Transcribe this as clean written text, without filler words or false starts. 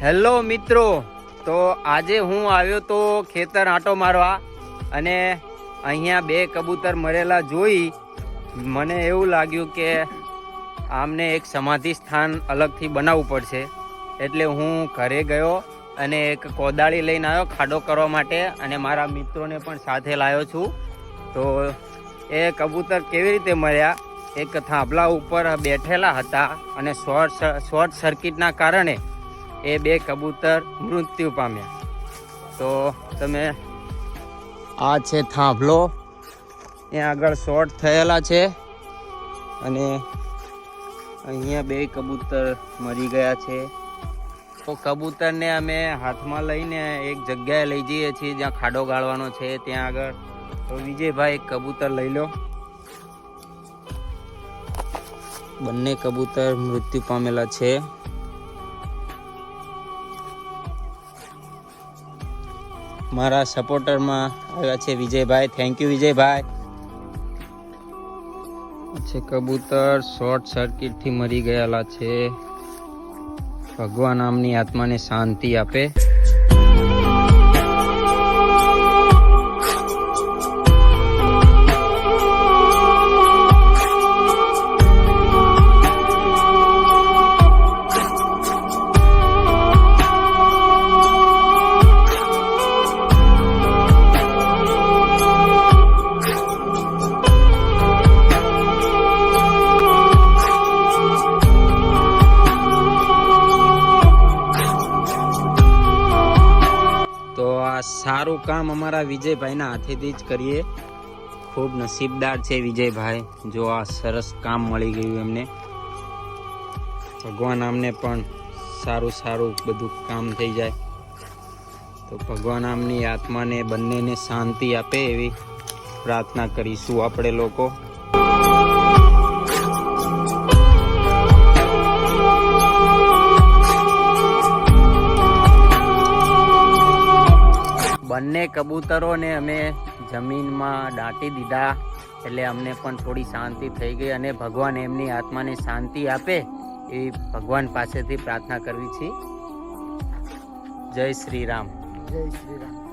Hello મિત્રો, તો આજે હું આવ્યો તો ખેતર આંટો મારવા અને અહીંયા બે કબૂતર મરેલા જોઈ મને એવું લાગ્યું કે આમને એક સમાધિ સ્થાન અલગથી બનાવવું પડશે. એટલે હું ઘરે ગયો અને એક કોદાળી લઈને આવ્યો ખાડો કરવા માટે અને મારા મિત્રોને પણ સાથે લાવ્યો છું. તો એ કબૂતર કેવી રીતે મર્યા, એક થાંભલા ઉપર બેઠેલા હતા અને શોર્ટ સર્કિટના કારણે એ બે કબૂતર મૃત્યુ પામ્યા. તો તમે આ છે થાંભલો, ત્યાં આગળ શોર્ટ થયેલા છે અને અહીંયા બે કબૂતર મરી ગયા છે. તો કબૂતરને અમે હાથમાં લઈને એક જગ્યાએ લઈ જઈએ છીએ જ્યાં ખાડો ગાળવાનો છે ત્યાં આગળ. તો વિજયભાઈ એક કબૂતર લઈ લો. બંને કબૂતર મૃત્યુ પામેલા છે. મારા સપોર્ટરમાં આવ્યા છે વિજયભાઈ. Thank you Vijaybhai. છે કબૂતર શોર્ટ સર્કિટથી મરી ગયેલા છે. ભગવાન આમની આત્માને શાંતિ આપે. સારું કામ અમારા વિજયભાઈના હાથેથી જ કરીએ. ખૂબ નસીબદાર છે વિજયભાઈ, જો આ સરસ કામ મળી ગયું એમને. ભગવાન આમને પણ સારું બધું કામ થઈ જાય. તો ભગવાન આમની આત્માને બંનેને શાંતિ આપે એવી પ્રાર્થના કરીશું આપણે લોકો. બંને કબૂતરોને અમે જમીનમાં દાટી દીધા એટલે અમને પણ થોડી શાંતિ થઈ ગઈ અને ભગવાન એમની આત્માને શાંતિ આપે એવી ભગવાન પાસેથી પ્રાર્થના કરવી છે. જય શ્રી રામ. જય શ્રી રામ.